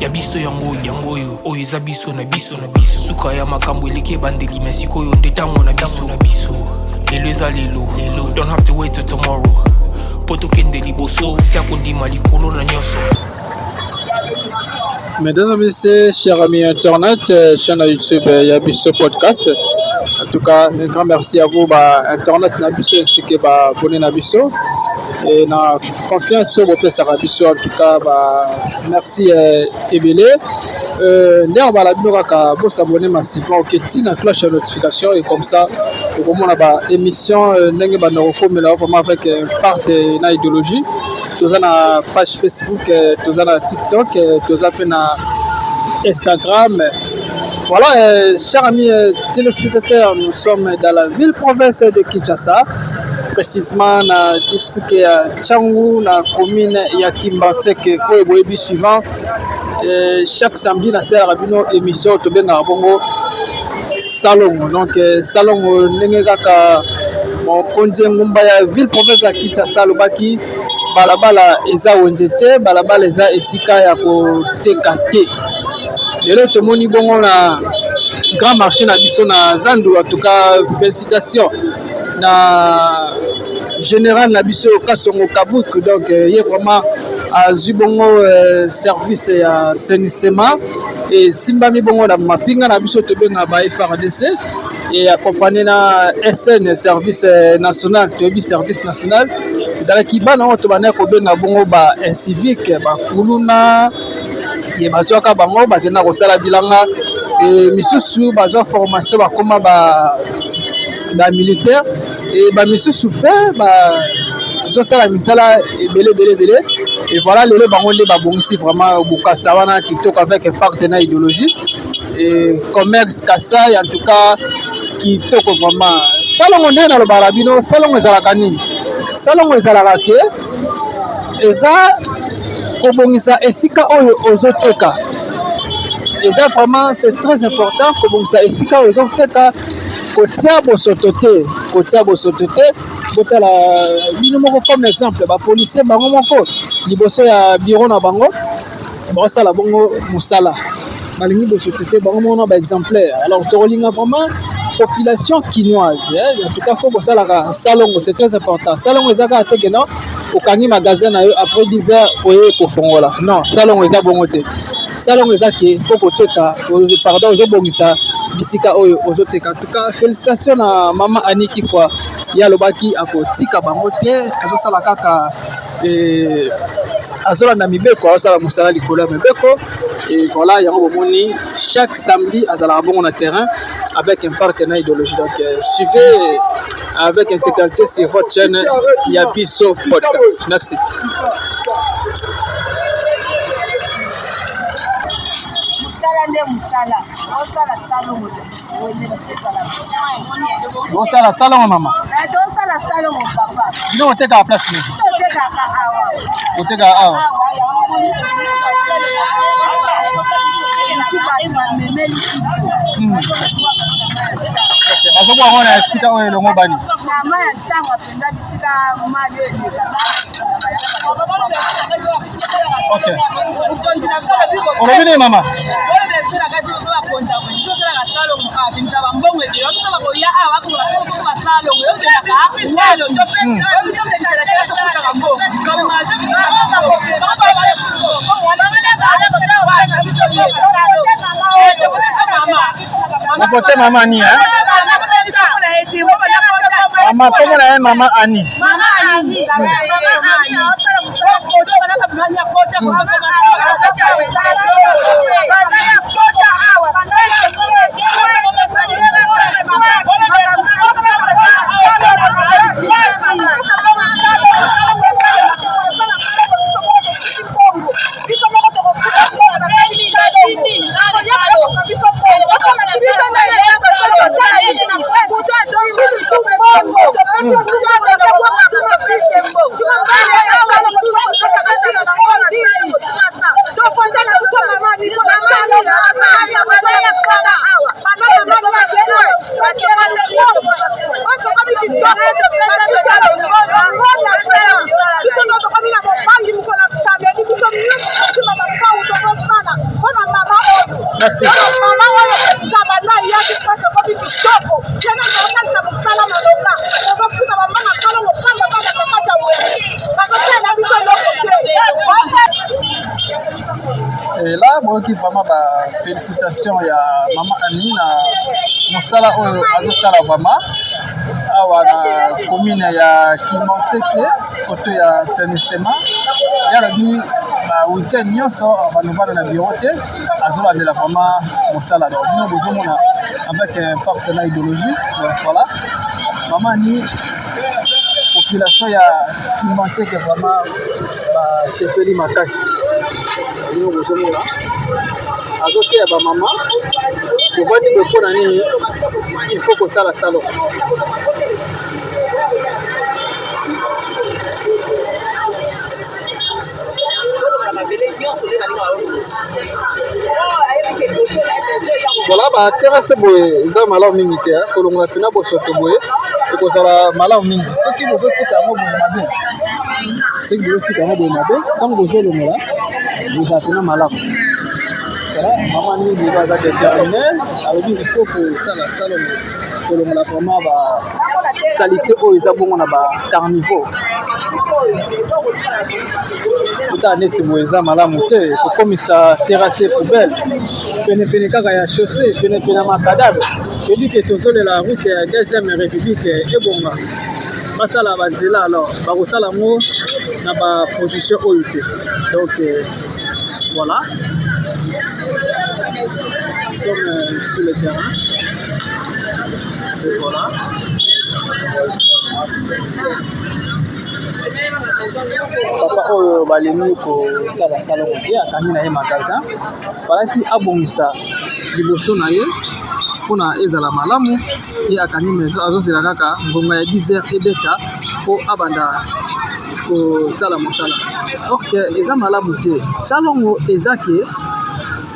Yabiso yango oyo eza biso na biso suka ya makambo eleke bandeli mesiko yo ndetango na biso lelo eza lelo don't have to wait till tomorrow poto kende liboso tia kondima likolo na nyoso. Mesdames et messieurs, chers amis internet, chaîne YouTube Yabiso Podcast. En tout cas, un grand merci à vous, internet Nabiso ainsi que abonné Nabiso. Et na confiance sur vos pèses Nabiso. En tout cas, merci Ebele. D'ailleurs, la binoka pour s'abonner massivement, ok, tina cloche de notification et comme ça, au moment là, émission n'engue ba neurofo mais là vraiment avec partenaire idéologie. Tous na page Facebook, tous na TikTok, tous na Instagram. Voilà, chers amis téléspectateurs, nous sommes dans la ville province de Kinshasa, précisément dans le district de Tchangou, dans la commune de Kimbantek, au suivant. Chaque samedi, dans cette émission, tu as un salon. Donc, salon, Nengaka, mon conduit Mumbaya, ville province de Kinshasa, Lobaki, Balabala, Eza Wenzete, Balabala, Eza Esika, Yako, TKT. Et là, tout le monde est bon, na grand marché na biso na Zandu. En tout cas, félicitations na général na biso Kasongo Kabouk. Donc, il y a vraiment à Zubongo service et assainissement et Simbami Bongo na mapinga na biso tobe na ba FRDC et accompagné na SN service national, tobi service national. Zala kibana on to bana ko benga bongo ba civique ba kuluna et bazoka bango bakenda kosala bilanga et misusu bazo formation bakoma ba militaire et ba misusu pe ba zo sala misala belé et voilà le bango nde babongisi vraiment bukasa wana kitoko avec partenaire idéologie et commerce Kasai en tout cas kitoko vraiment salongo nde na lo balabino salongo ezalaka nini salongo ezalaka ke eza kobongisa esika oyo ozoteka eza vraiment c'est très important kobongisa esika oyo ozoteka kotia bosoto te botala bino moko comme exemple ba policier bango moko liboso ya bureau na bango basala bongo musala balingi bosoto te bango moko na ba exemplaire alors tolinga vraiment population quinoise en tout cas faut bosala salongo c'est très important salongo ezaka atekena okangi magasin na yo après 10 heures oye kofongola non salongo eza bongo te salongo eza ke kokoteka pardon ozobongisa bisika oyo ozoteka. En tout cas félicitations na mama Aniki fois ya lobaki akotika bango te azosala kaka azolanda mibeko azosala musala likolo ya mibeko et voilà yango bomoni chaque samedi azala bongo na terrain avec un partenaire idéologique. Donc suivez avec intégralité sur votre chaîne Yabiso Podcast. Merci. Bonsoir, salon maman. Salon papa. Nous on était à la place. On était à maman. Vous votez Maman Annie, hein? Maman, comment elle est Maman Annie? Merci. Et là, moi qui vraiment félicitations à Maman Annie na mosala oyo azosala vraiment awa na commune ya Kimanteke koto ya Senesema ya rabi ba weekend nyonso banovana na bureau te azolandela vraiment mosala donc nous bozomona avec un partenaire idéologique donc voilà Maman Annie population ya Kimanteke vraiment ba sepeli makasi nous bozomona azote ya ba mama kovandi bopona nini il faut kosala salon voilà ba terrasse boye eza malamu mingi te kolongola pena bosoto boye ekozala malamu mingi soki bozotika yango boye mabe soki bozotika yango boye mabe ntango bozolongola bozala pena malamu voilà Maman Annie il va déterminé avec il faut que ça la salon kolongola vraiment ba salité oyo eza bongo na ba carnivore Puta neti boeza malamu te kokomisa terrasse poubelle pene kaka ya chaussée pene makadabe ebi ke tozolela route ya 2e république ebonga basala banzela alors bakosala ngo na ba position oyo te donc voilà nous sommes sur le terrain et voilà papa oyo balemi kosala salon te akangi na ye magasin balaki abongisa liboso na ye mpona ezala malamu ye akangi maison azozela kaka ngonga ya 10h ebeta mpo abanda kosala mosala donc eza malamu te salongo eza ke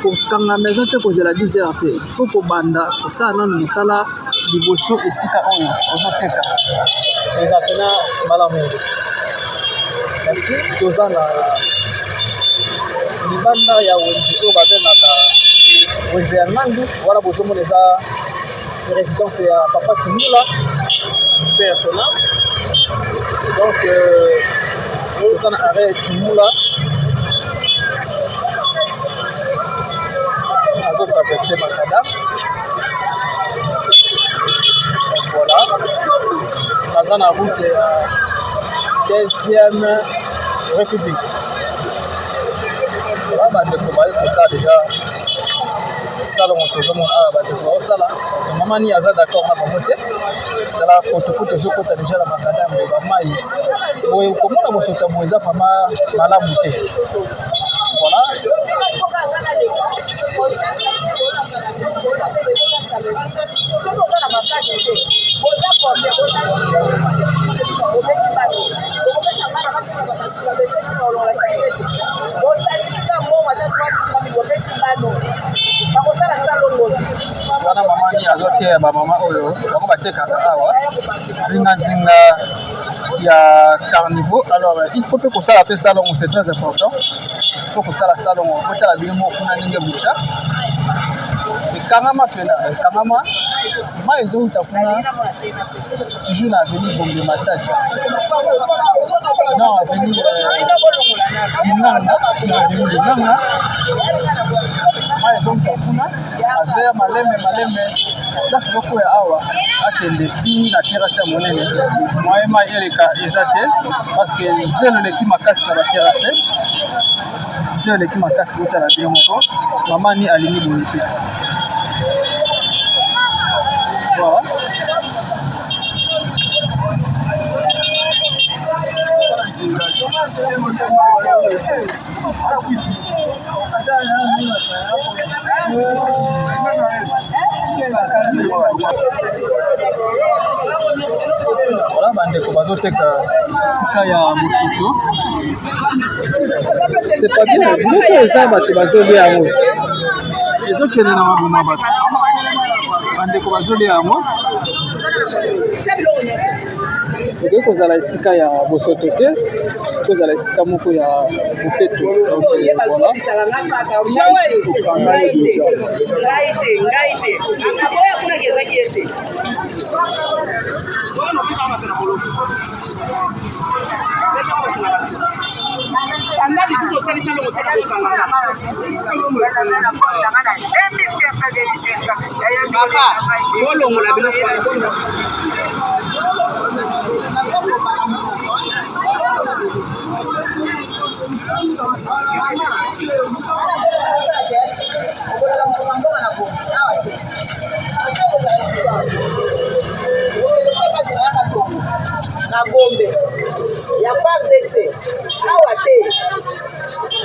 kokanga maison te kozela 10h te fo kobanda kosala nanu mosala liboso esika oyo ozoteka eza pena malamu. Merci. Toza na libanda ya wenze oyo babengaka wenze ya Nandu wana bozomona eza résidence ya papa Tumula personnel donc toza na arrêt Tumula azotraverse makadam voilà baza na route ya 2e république. Voilà, bandeko baye kosala déjà salon tozomona awa bandeko baosala Maman Annie aza d'accord na bango te zala kotokoto ezokota déjà na makadam ya bamai boye komona bosoto boye eza vraiment malamu te voilà wana Maman Annie azoteya bamama oyo bango batekaka awa nzinga ya carnivore alors il faut que kosala pe salon c'est très important il faut kosala salon kotala bilimo kuna ninge buta ekangama pena ekangama ma ezouta kuna toujours na avenue Bombe Matadi non avenue Linganga na avenue Linganga ma ezouta kuna azoya maleme place moko ya awa akende ti na terrasse ya monene moyen mai eleka eza te parce que zelo leki makasi na baterrasse zelo leki makasi kotala bino moko mama ni alimi boye te voilà. Voilà bandeko bazoteka sika ya mosuto c'est pas bien biloko eza bato bazolia yango ezokende na maboma bato bandeko bazolia yango okoki kozala esika ya bosoto te kozala esika moko ya mopeto na bombe ya FARDC awa te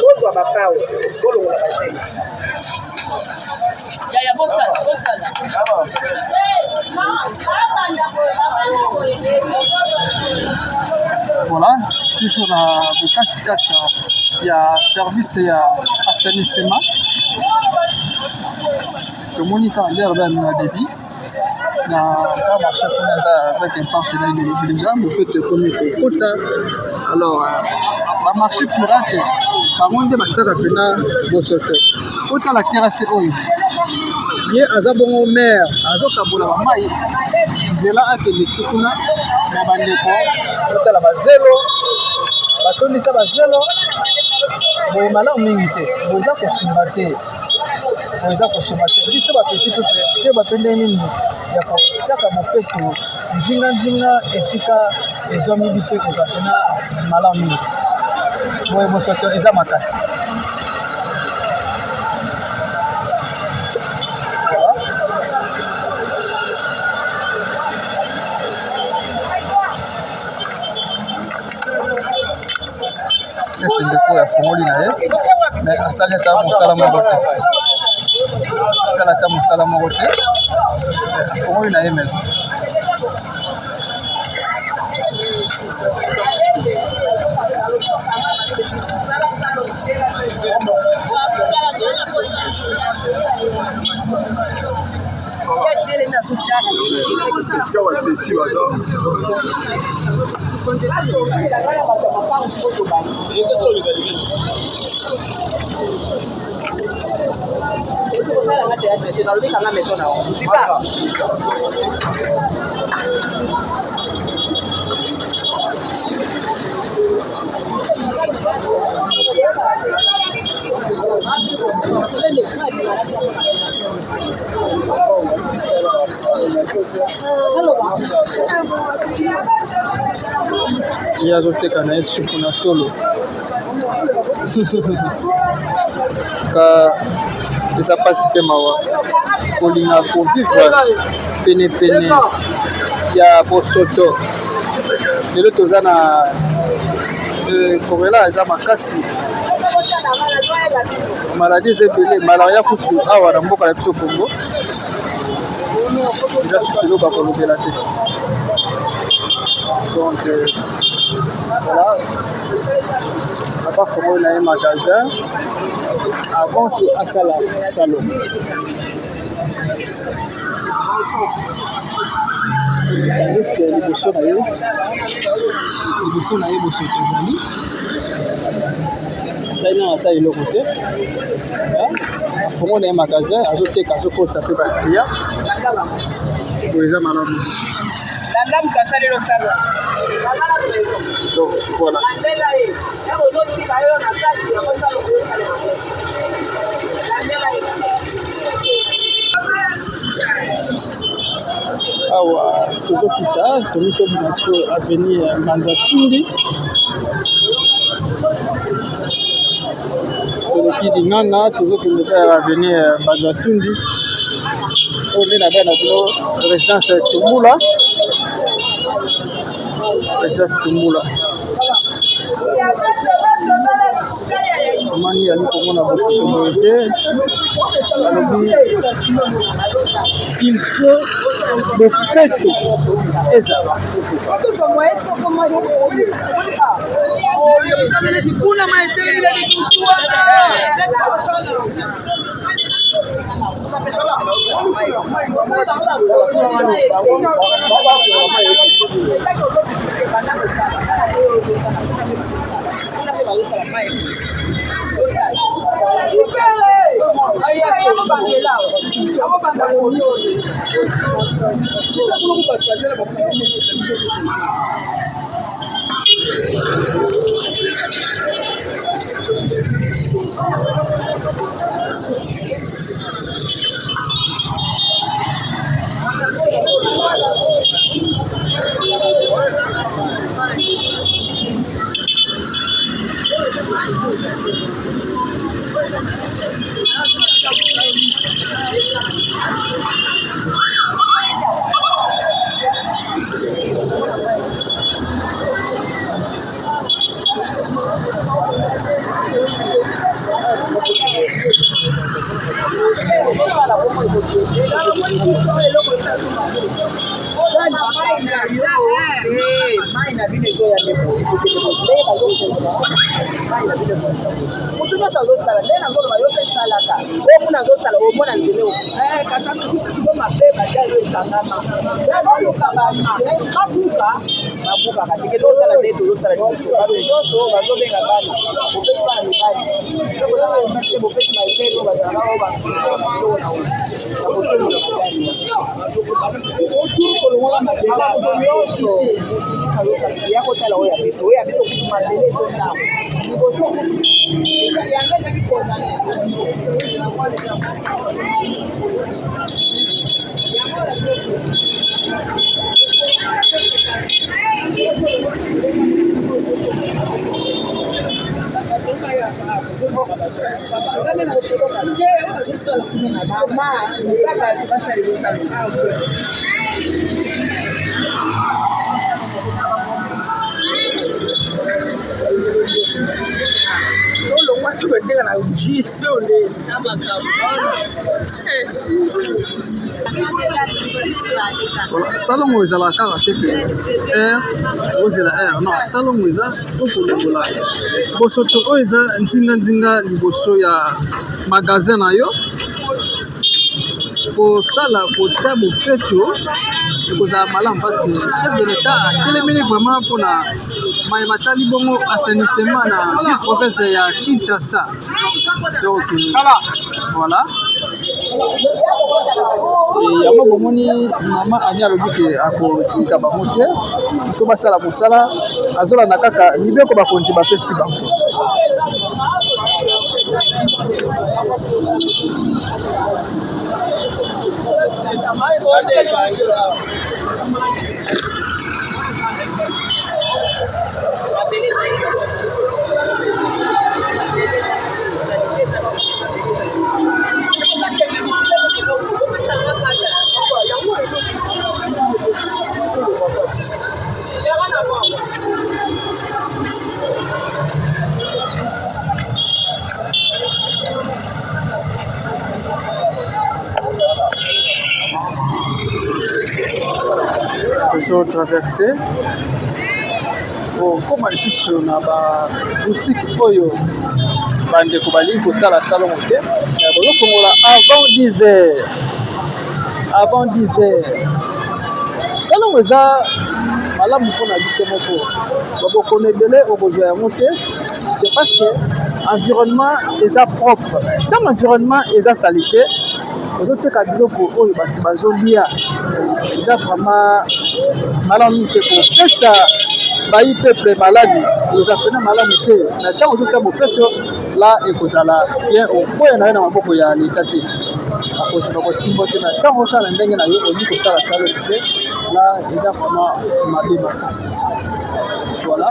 bozwa bapao bolongola basema ya bosala voilà toujours na bokasi kaka ya service ya assainissement tomoni kaka l'herbe na débit na ka marché kuna avec un partenaire négligeable peut te communiquer kota alors ba marché pirate bango nde batiaka pena bosoto kota la terrasse oyo ye aza bongo maire azokabola bamai nzela akende ti kuna na bandeko otala bazelo batondisa bazelo boye malamu mingi te boza kosunga te biso bapeti te batondeli nini ya kotiaka mopeto nzinga esika ezwami biso ekozwa pena malamu mingi boye bosoto eza makasi ese ndeko ya fongoli na ye mais asali ata mosala moko te afongoli na ye maison qui azoteka na ye supu na tolo ka eza pasi mpe mawa kolinga kovivre penepene ya bosoto lelo toza na korela eza makasi maladi eza ebele malaria kutu awa na mboka na biso Congo eza susu eloko bakolobela te donc voilà papa fongoli na ye magasin avant que asala salon risque liboso na ye bosoto ezali asali nano ata eloko te fongoli na ye magasin azoteka azokotisa mpe baclia oyo eza malamu donc voilà Komite Binasco Avenue Manzatundi. Toleki Dinganga tozokende vers Avenue Manzatundi. On est là-bas dans résidence Tumbula. Résidence Tumbula. Mani ali komona boso communauté. Il faut le fait salon eza la kaka teke air ozela air non salon eza tokolekola bosoto oyo eza nzinga liboso ya magasin na yo kosala kotia bopeto ekozala malamu parce que chef de l'état atelemeli vraiment mpona mayema tali bongo assainissement na province ya Kinshasa. Donc voilà. Yango bomoni mama ani alobi ke akotika bango te so basala mosala azolanda kaka mibeko bakonzi bapesi bango. Traverser koma lisusu na boutique oyo bandeko balingi kosala salon te bozofongola avant 10 heures. Salon eza malamu mpona biso moko babokona ebele okozwa yango te, c'est parce que environnement eza propre. Dans l'environnement eza salite ozoteka biloko oyo bato bazolia eza vraiment malamu te kopesa bayi peuple maladi eza pena malamu te na ntango ozotia bopeto la ekozala bien okoya na ye na maboko ya leta te akotika kosimbo te na ntango osala ndenge na yo olingi kosala salo te Là, ils ont vraiment ma démocratie. Voilà.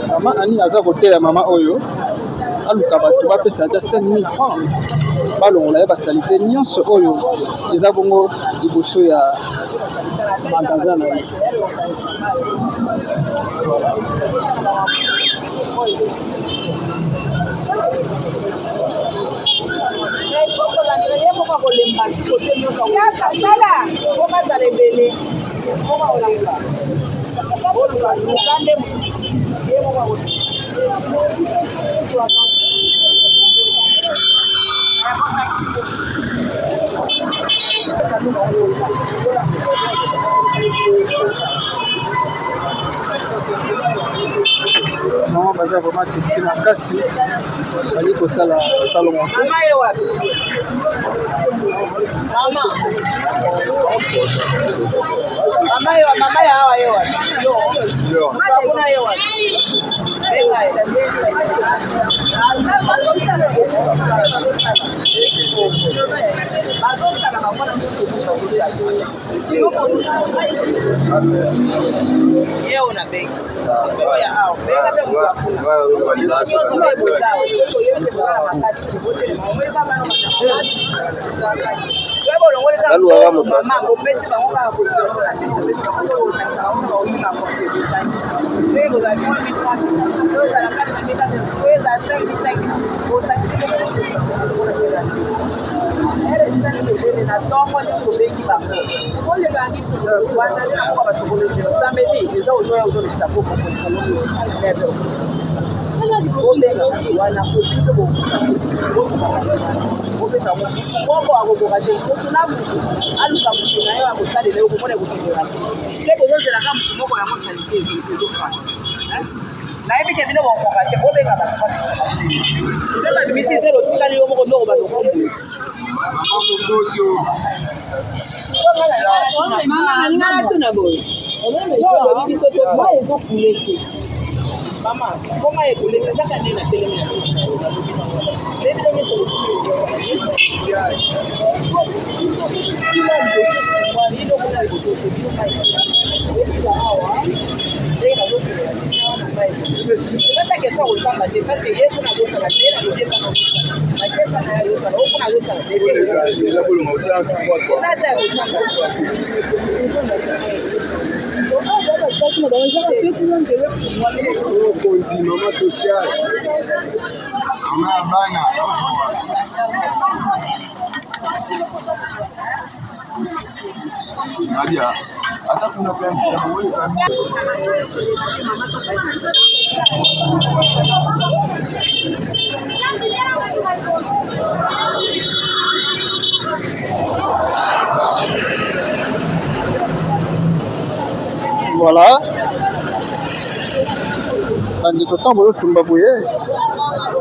Maman Annie aza côté la maman Oyo. Aluka bato bapesa ata 5000 francs. Balongola ya basalite nyonso oyo eza bongo liboso ya magasin na ye. Maman baza vraiment petit makasi bali kosala salon moto. Mama ya hawa yewa. Yo. Kuna yewa. Mama, comment est-ce que les gens qui télé maman sociale. Nadia, hata kuna plan voilà. Bandeko ntango bozotumba boye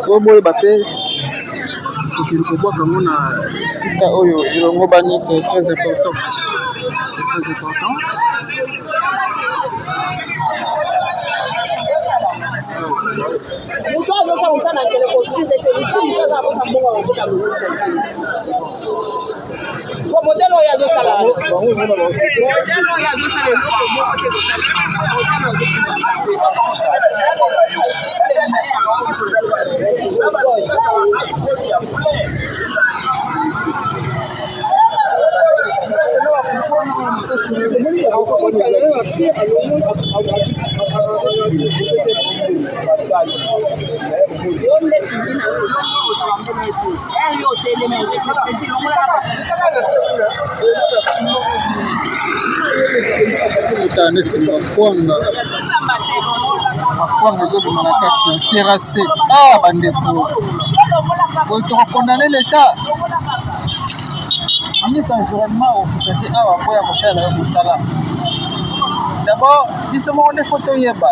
oboye bape okili kobwaka ngo na sika oyo elongo bani, c'est très important, c'est très important. modelo ya zo sala neti makwanga ezobima na kati ya terrasse. Bandeko oyo tokokondane leta ministre environnement okuta te awa mpo ya kosalela yo mosala. D'abord biso moko nde fo toyeba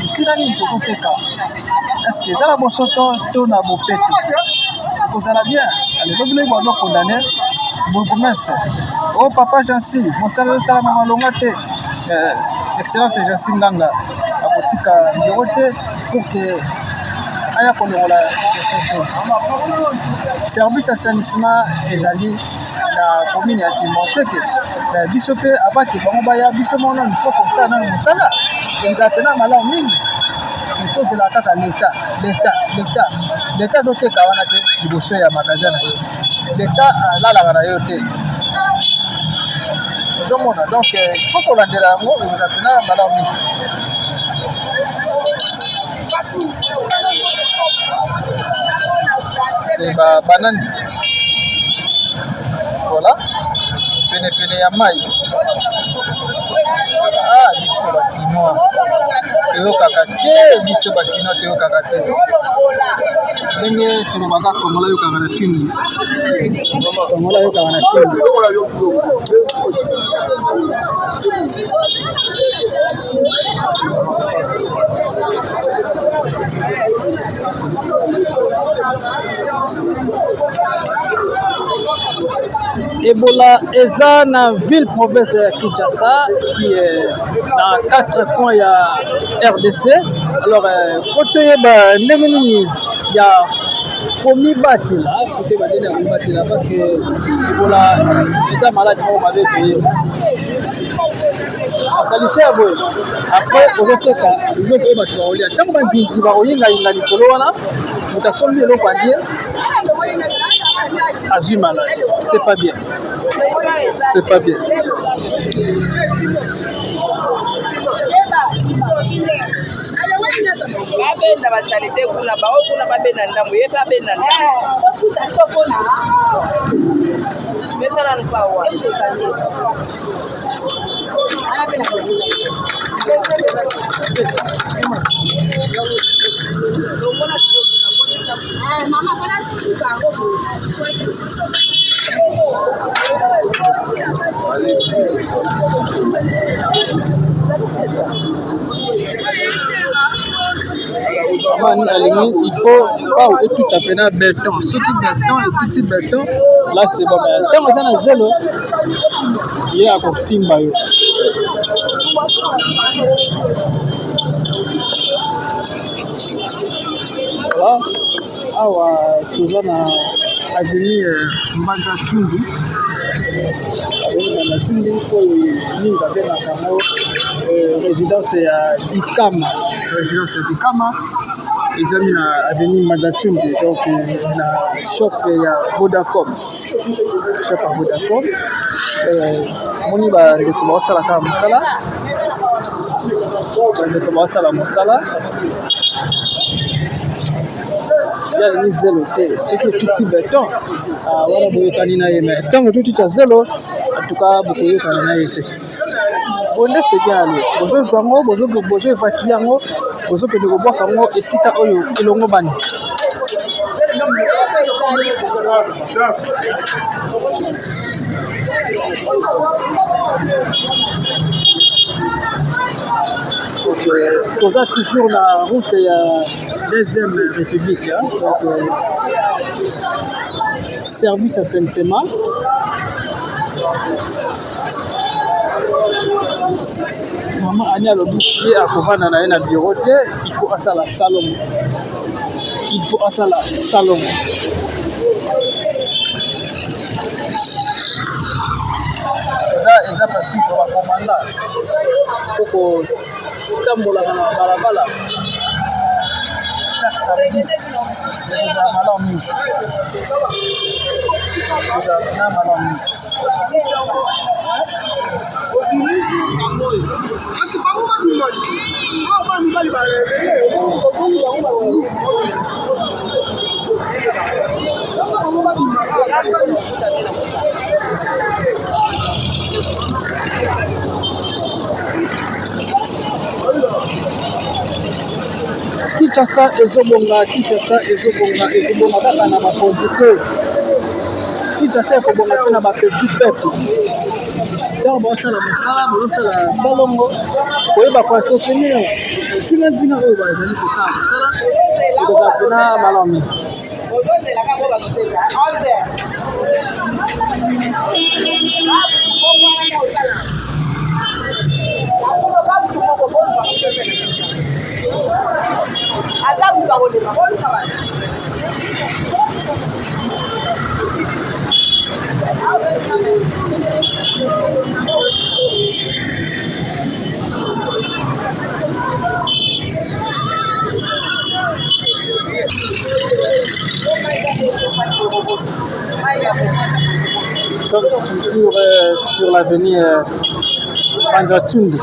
esila nini tozoteka, eske eza na bosoto to na bopeto ekozala bien. alelo biloko bazokondane bourgmestre o papa Jansi mosala osalama malonga te. Excellence Jansi Nganga akotika ndiro te pour que aya konongola service assainissement ezali na commune ya Timoteke na biso pe abaki bango baya biso mona mfo kosa na musala ezapena malamu mingi kozela kaka leta zoteka wana te liboso ya magasin na yo leta alalaka na yo te ozomona donc il faut kolandela yango ezapena malamu mingi banani voilà pene ya mai biso bakinoa toyokaka te biso bakinoa toyokaka te ndenge tolobaka kongola yokaka na filme kongola yokaka na filme Ebola eza na ville province ya Kinshasa qui est dans 4 coins ya RDC. Alors côté ba ndenge nini ya komi batila côté ba ndenge ya batila parce que Ebola eza malade moko mabe pe asalite ya boye après ozoteka biloko oyo bato baolia ntango bandinzi bakoyinga likolo wana moto asombi eloko alie azwi malade c'est pas bien. C'est pas bien. Babenda basalite kuna bao kuna babenda ndamu ye babenda ndamu mesala npawa mama pana il faut pas tout à fait na béton surtout béton et petit béton là c'est bon mais tant ça na zéro il y a comme simba yo voilà awa toujours na avenue Mbanja Tchundu na Tchundu oyo ninga bena kamo résidence ya Ikama ezali na avenue Mbanja Tchundu donc na shop ya Vodacom moni ba ndeko basala kama mosala il y a les zéro T ce qui est petit béton voilà boyokani na ye mais tant que tout est zéro en tout cas bokoyokani na ye te bonde c'est bien aller bozo zwango bozo évacuer yango bozo pende kobwaka yango esika oyo elongo bani toza toujours la route ya deuxième république hein? Donc service assainissement maman Anya lobi ye akovanda na ye na bureau te il faut asala salon eza pasi ko bakomanda koko tambolaka na balabala chaque samedi eza malamu mingi Kinshasa ezobonga kaka na bakonzi te Kinshasa ekobonga te na bapetit peuple ntango bazosala mosala bazosala salongo koyeba kwa soutenir ntina oyo bazali kosala mosala ekozala pena malamu Azabu kaolema sur l'avenue Banjatundi.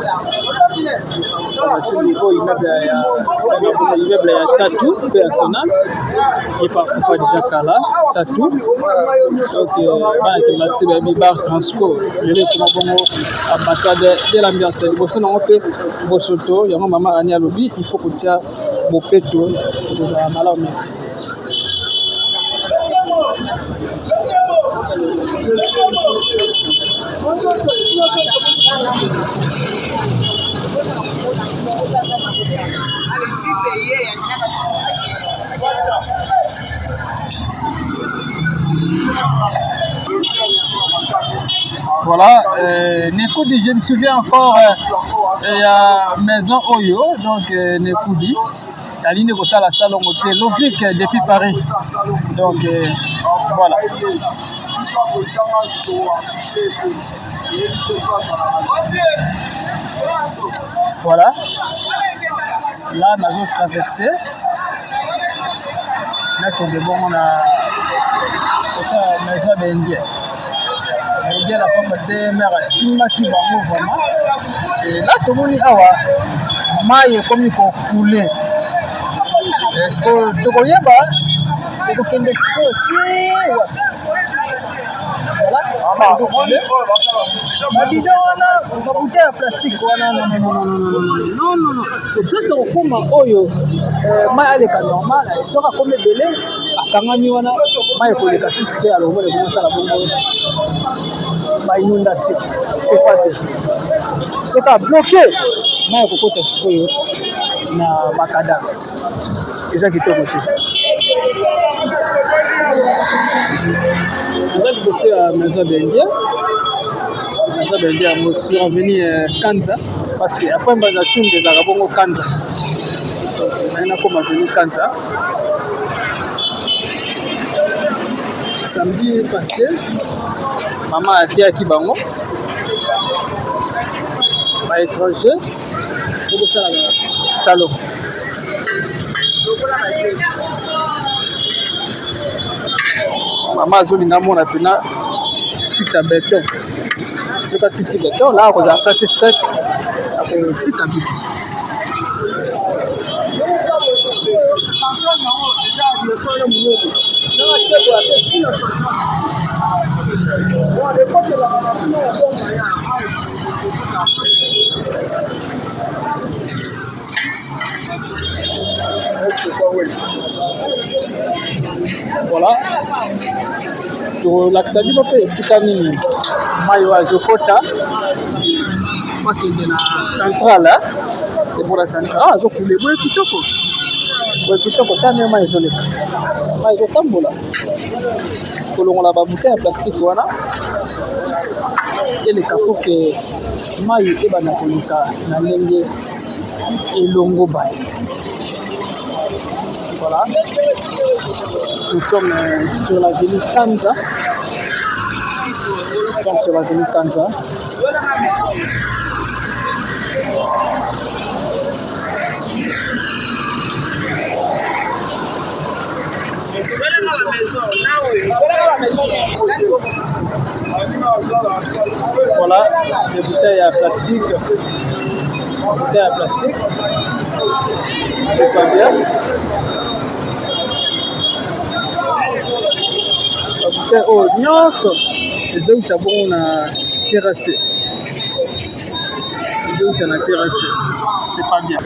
Banjatundi ko immeuble ya Tatu personnel et par déjà Kala Tatu. Donc bana kimati ba mi bar Transco le kuma bongo ambassade de l'ambiance boso na ngope bosoto yango mama ani alobi il faut que tia bopeto za malamu. Voilà, Nekudi, je me souviens encore la maison Oyo, donc Nekudi, la ligne de la salle Lovic depuis Paris. Donc voilà. Voilà. Là, nous avons traversé. Là, on a la maison d'Indien. L'Indien, la femme, c'est mère Simaki Bango, vraiment. Et là, tout le monde est là. Maille comme il faut couler. Est-ce que tu connais pas? Tu fais une expo. Bouteille en plastique. Non. C'est plus au fond, oyo. Maille avec un normal. Il sera comme le belé. À Kangani, on a maille pour les cachets. Alors, on va commencer à la bombe. Ma inondation. C'est pas tout. C'est pas bloqué. Maille pour côté oyo. Na Makada. C'est ça qui te côté. On va bosser à la maison d'Indien. Ça veut dire que je suis revenu Kanza parce qu'après je suis venu à Kanza. Donc je suis venu à Kanza. Samedi passé, maman a été à Kibango. À l'étranger, pour ça le salon. Maman a dit que mon appena tout à béton. Ce que tu dis béton, là, on est satisfait après le petit habit. Voilà. Pour l'accès c'est quand même mayo à Jokota, moi qui est dans la centrale, et pour la centrale, ah, je peux les voir tout au coup, quand même isolé. Mayo tambola. Pour l'on la bouteille en plastique, voilà. Et les capot que mayo et banakolika na lenge et longo bay. Voilà. Nous sommes sur la ville Kanza. Nous sommes sur la ville Kanza. Voilà, des bouteilles à plastique. Bouteilles à plastique. C'est pas bien. Oh, nyonso ezouta bongo na terrasse. Ezouta na terrasse. C'est pas bien.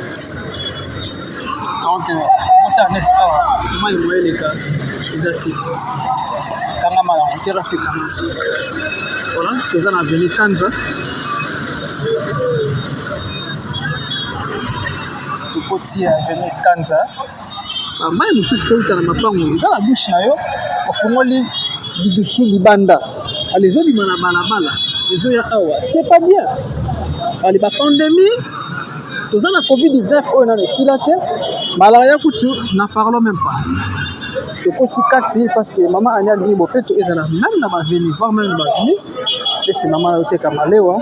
Donc, on a next hour. Moi, il m'a dit que exactement. Quand on a la terrasse, voilà, c'est ça, on a venu Kanza. Tout petit a venu Kanza. Moi, je suis sûr que je suis la bouche au fond du dessous du banda. Les gens disent malabala. Les gens disent c'est pas bien. La pandémie, tout ça, la Covid-19, on a aussi la terre. Malaria, n'en parlons même pas. Le petit kati, parce que maman a dit que les gens même dans ma venue, voire même dans ma venue. Et c'est maman qui a été kamalewa.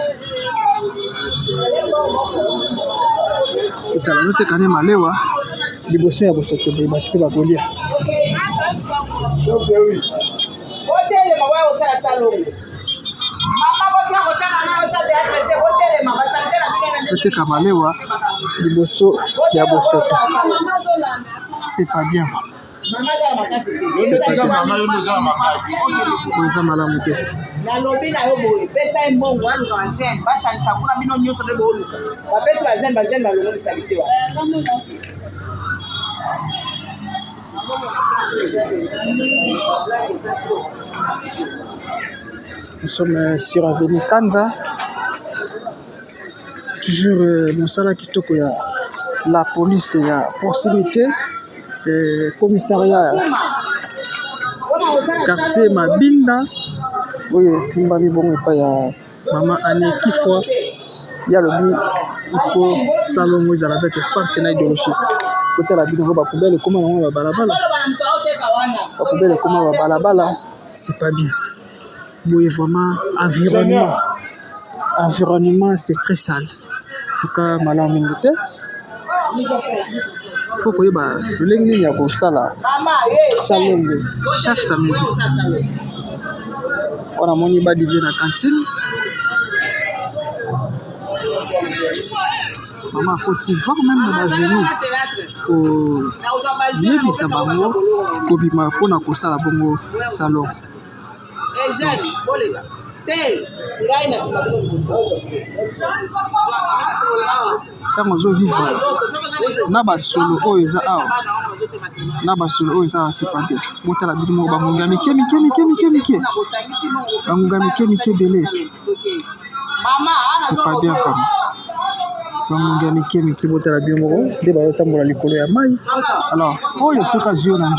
Et la note est malewa. Les bossés à bosser de battre la golia. Maman, Côté Kamalewa, du bosso, il y a bosso. C'est pas bien. C'est pas bien. Comment ça, madame? nalobi na yo boye pesa ye mbongo aluka bagene basanisa kuna bino nyonso nde booluka bapesi bagene balongolisa bitewa. Nous sommes sur Avenue Kanza. Toujours Monsala Kitoko, il y a la police, il y a proximité, commissariat, quartier Mabinda. Oui, Simba Mibon et pas, il y a Maman Anne Kifwa. Il y a le but, il faut Salon Moïse avec le partenaire idéologique. Côté la bille, on va poubelle et comment on va balabala. On va poubelle et comment on va balabala. C'est pas bien. Oui, vraiment, environnement, c'est très sale. En tout cas, malheur militaire. Il faut que je l'ai à ça là. Salon chaque samedi. On a mon iba divine à la cantine. Maman, faut y voir même dans la venue. Yebi sabango, kobima pona ko sala bongo salon. Tant que vivre na basolo oyo eza awa na basolo oyo eza c'est pas bien botala bidimo bangonga mike bangonga mike belé c'est pas bien femme bangonga mike botala bidimo nde bayo tambola likolo ya mai alors oyo soka zio na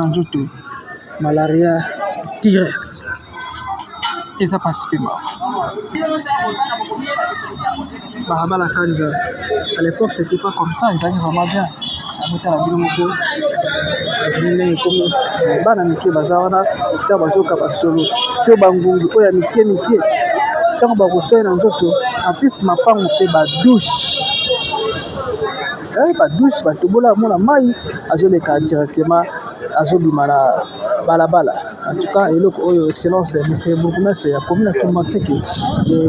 njoto malaria direct et ça passe pas mal. Barabala Kanza, à l'époque c'était pas comme ça, ils allaient vraiment bien. La bilomoko, comme bana mike bazana, ta bazoka basolo, te bangungu oya mike. Tant ba kosoya na nzoto, en plus mapango pe ba douche. Ba douche ba tobola mona mai azoleka directement azobima na balabala. En tout cas, il excellence, monsieur Bourgmestre, il y a commune qui m'a dit que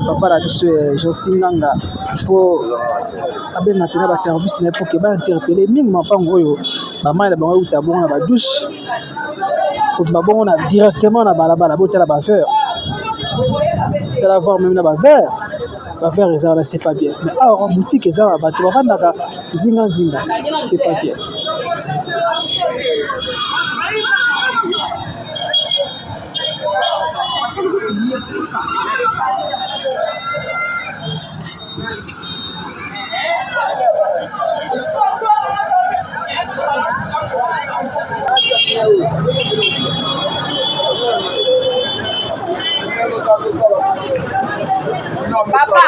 papa a dit Josinganga, il faut avoir un service pour que interpeller minimum pas ngoyo, maman il a bon ou tabon na douche, pour babon on a directement na balabala, boté la baveur. C'est la voir même na baveur. Baveur ça c'est pas bien. Mais alors en boutique ça va tu vas vendre zinga, c'est pas bien. Papa.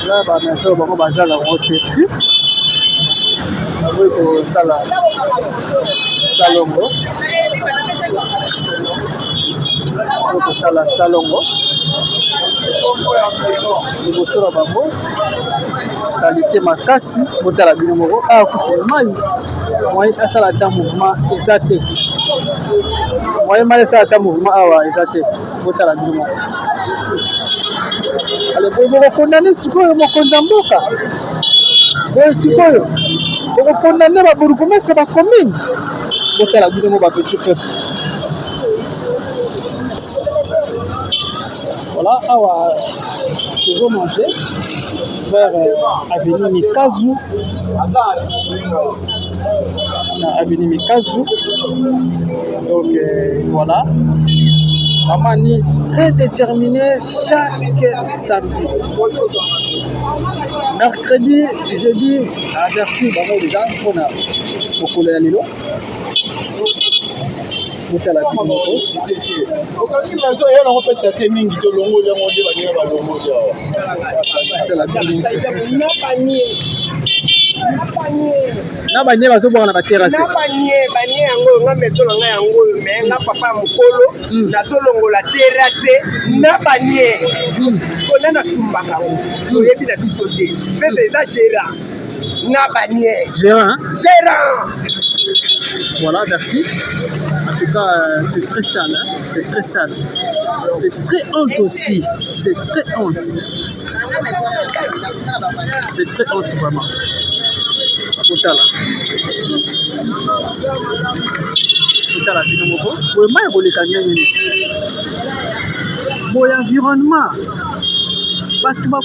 Là, bien sûr, on va faire la route ici. On va faire la salongo. On va faire la salongo. On va faire la bango. Salité makasi. On va faire la binomoro. Ah, écoutez, moi, il ça la mouvement exacté. Moi, il ça la mouvement exacté. On va faire la binomoro. Allez, vous vous condamnez ce que vous condamnez. Vous sikoyo. Vous condamnez ma bourgmestre, c'est ma commune. Vous avez la vie de mon petit peuple. Voilà, je vais manger vers Avenue Mikazu. Avenue Mikazu. Donc voilà. Maman est très déterminée chaque samedi. Mercredi, jeudi, averti déjà pour beaucoup de lilo. Motala Bimoko. Na banye bazobwaka na baterase. Na banye yango nga maison nga yango mais nga papa mokolo nazolongola terase na banye. Kona na sumbaka ngo yebi na biso te. Pese eza gérant. Na banye. Gérant. Voilà, merci. En tout cas, c'est très sale, hein? C'est très sale. C'est très honte aussi. C'est très honte. C'est très honte vraiment. Voilà. Voilà, binongoko. Vraiment, il y a bon environnement. Tu vas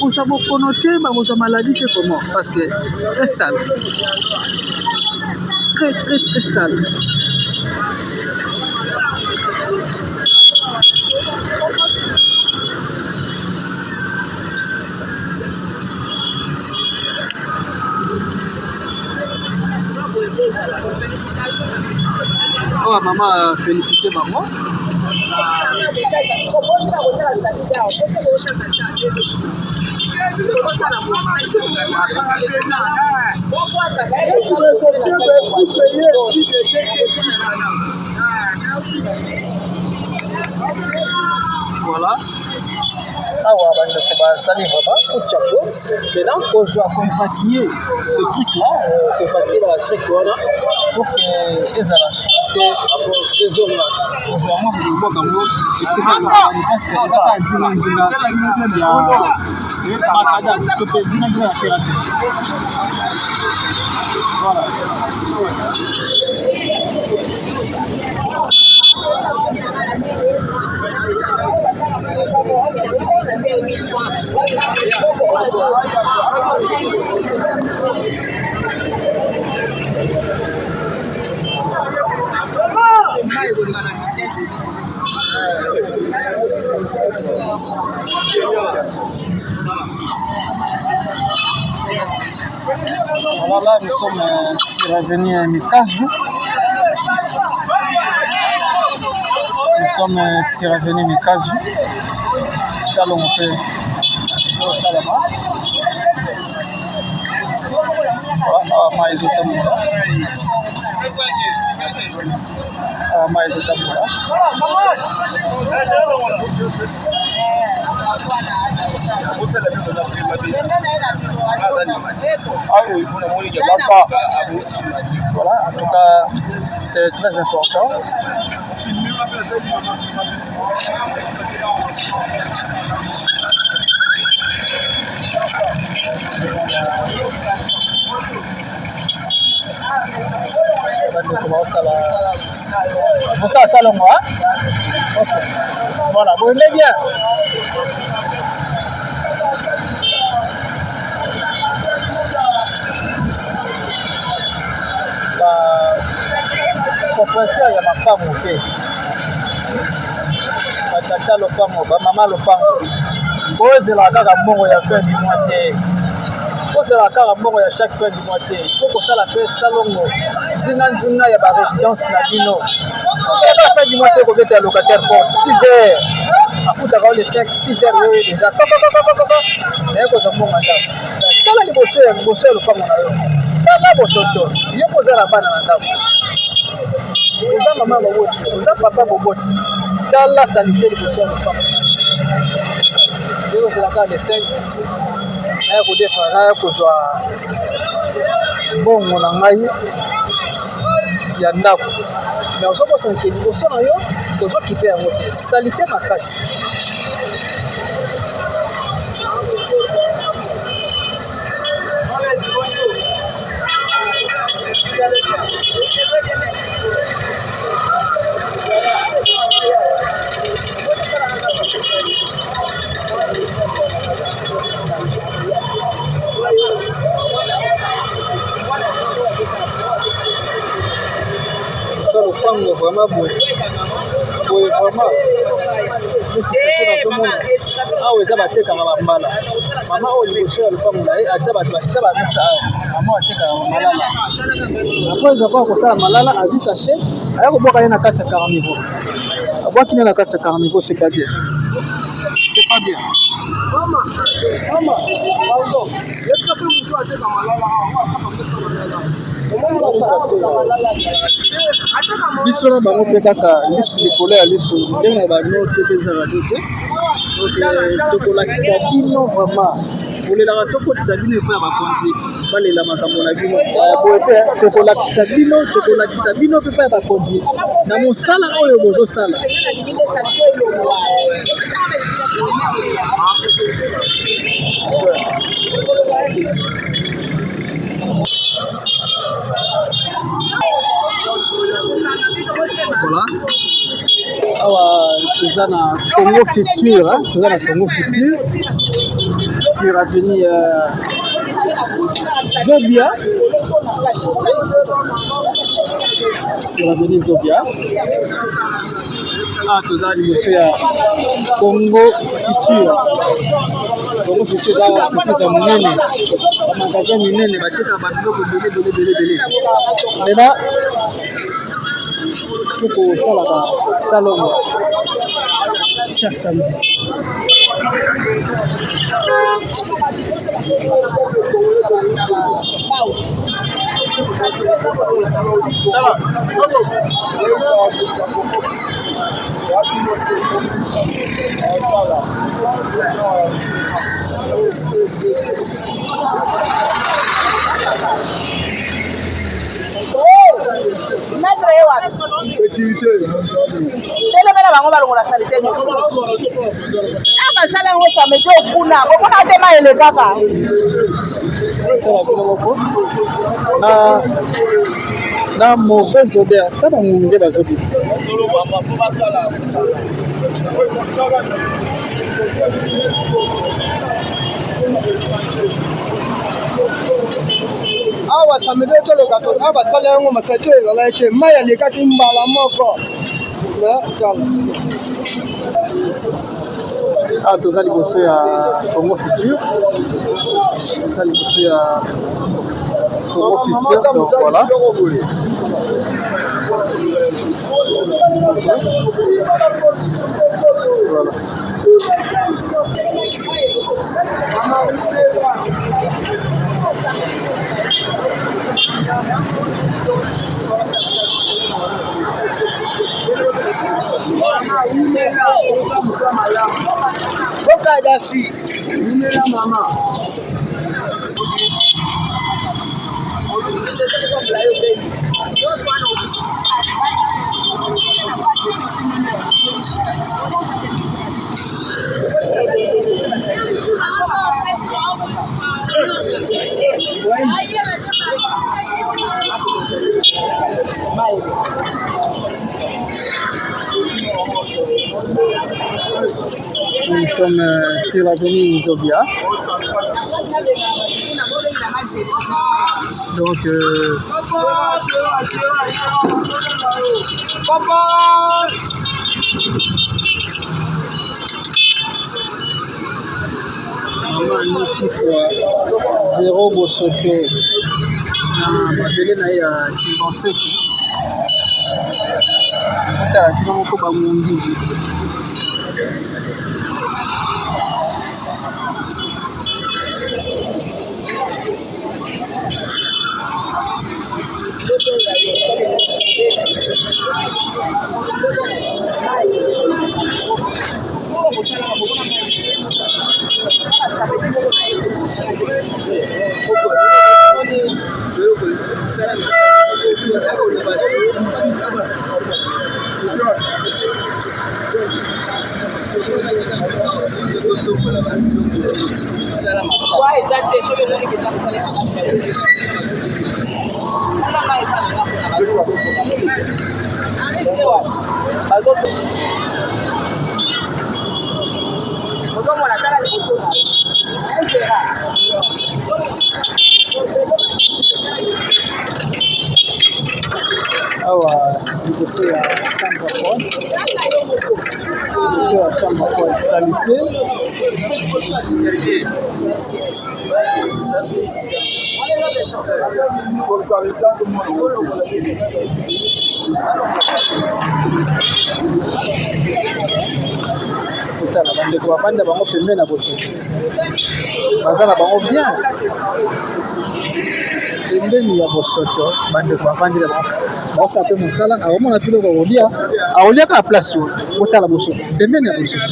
connoter, ma maladie, c'est comment? Parce que très sale. Très, très, très sale. Oh, maman, félicité maman. Voilà. Awa bandeko basali vraiment coup de chapeau. Maintenant kozwa koévacuer ce truc là, koévacuer la sec wana pour que ezala te après les hommes là kozwa moi de boka ngo esika sana parce que eza ka nzinga ya makada to pezina ndio ya terrasse. Voilà. Alors là, nous sommes sur l'avenue Mikazu. Nous sommes sur l'avenue Mikazu. Salon on peut Salama. Mais voilà, en tout cas, c'est très important. Ça, salon, moi. Voilà, vous aimez bien. Propriétaire ya mapango te batata lopango bamama lopango ozela kaka mbongo ya fin du mois te ozela kaka mbongo ya chaque fin du mois te po kosala mpe salongo nzinga ya barésidence na bino ozela fin du mois te kobeta ya locataire porte 6 heures afutaka o le 5 6 heures yoyo déjà naye kozwa mbongo ndako tala liboso ya lopango na yo tala bosoto yo kozala bana na ndako oza mama boboti oza papa boboti tala salite liboso ya lopango yo kozalaka le 5 naya kodefa naya kozwa mbongo na ngai ya ndako me ozokosanke liboso na yo tozokipe yango te salite makasi lopango vraiment boye vraiment awa eza batekaka bambala mama oyo liboso ya lopango na ye atia batia bamisa awa mama atekaka malala apres ezakaka kosala malala azwi sache aya koboka ye na kati ya carniveau abwaki ne na kati ya carniveau c'est pas bien Mama, pardon. biso na bango mpe kaka lisu likolo ya lisu ndenge na bano tete ezaka te tokolakisa bino vraiment kolelaka tokolisa bino epai ya bakonzi balela makambo na bino boye mpe tokolakisa bino mpe epai ya bakonzi na mosala oyo bozosala. Voilà. Alors, toza na Congo Futur, toza na Congo Futur. Sur avenue Zobia. Sur avenue Zobia. Ah, toza liboso ya Congo Futur. Congo Futur ba kopesa monene. Ba magasin minene bateka ba biloko belé. Eba pour ça salon chaque samedi. Sécurité. Telemena bango balongola salite nyonso. Basala yango samedi okuna okuna te mayele kaka. Na mauvaise odeur tala munge bazobi. Awa samedi toloka to aba sala yango masake ezala ke mai alekaki mbala moko na tala. Ah, toza liboso ya Congo Futur. Toza liboso ya Congo Futur, donc voilà. Voilà. Okadafi nimela mama Nous sommes sur l'avenue Zobia. Donc, zéro bosoto na mabele na ya Kimbanteki. Kutala kino moko bamungi. Awa liboso ya chambre froide, liboso ya chambre froide salite. Kutana bandeko bapanda bango pembeni na bosoto baza na bango bien. pembeni ya bosoto bandeko bavandile baosala mpe mosala aomona mpe loko akolia akoliaka na place oyo botala bosoto pembeni ya bosoto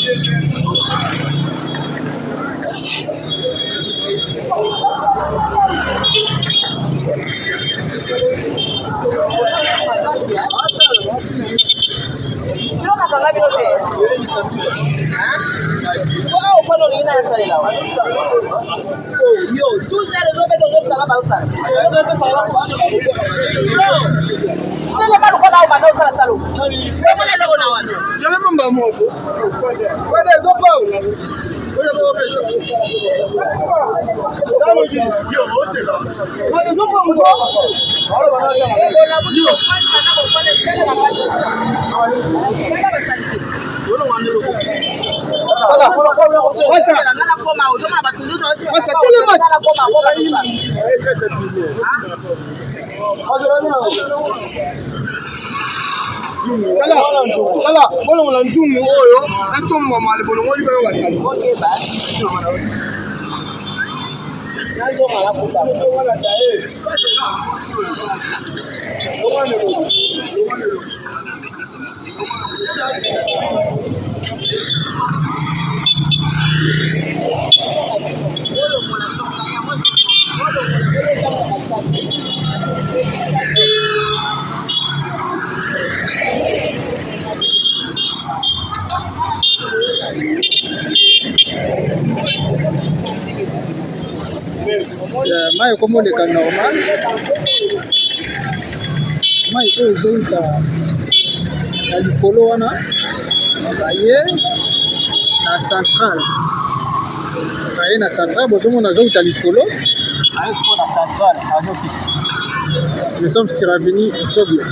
Kala bolongo la nzumu oyo atomba mali bolongo libayo basali mai komoleka normal mai oyo ezouta na likolo wana baye na central bozomona azouta likolo aye siko na central azokita. Nous sommes sur l'avenue Sobia.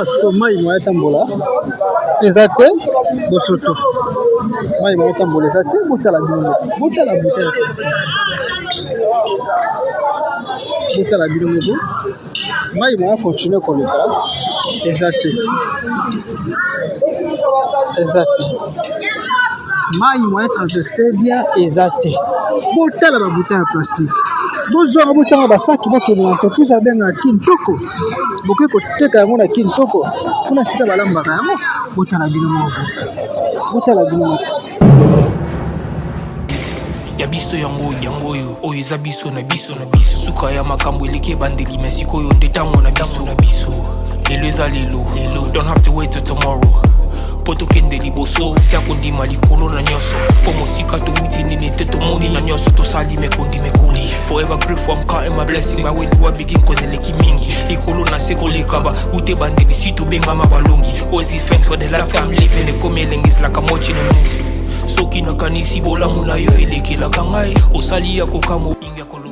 Siko mai moya tambola eza te bosoto mai moya tambola eza te botala bino botala bino mai moya continue koleka eza te mai moya traverse bien eza te botala babuta ya plastique bozwaka botanga basaki bokende na entreprise abenga Kintoko bokoki koteka yango na Kintoko kuna sika balambaka yango botala bino moko ya biso yango oyo eza biso na biso suka ya makambo eleki ebandeli me sikoyo nde ntango na biso lelo eza lelo don't have to wait till tomorrow po tokende liboso tia kondima likolo na nyonso po mosika towuti nini te tomoni na nyonso tosali mekoli forever grateful I'm counting my blessing my way to a begin cause eleki mingi likolo na se kolekaba ute bandeli si tobengama balongi always give thanks for the life I'm living the coming is like I'm watching a movie soki nakanisi bolamu na yo elekelaka ngai osali ya kokamo inga kolo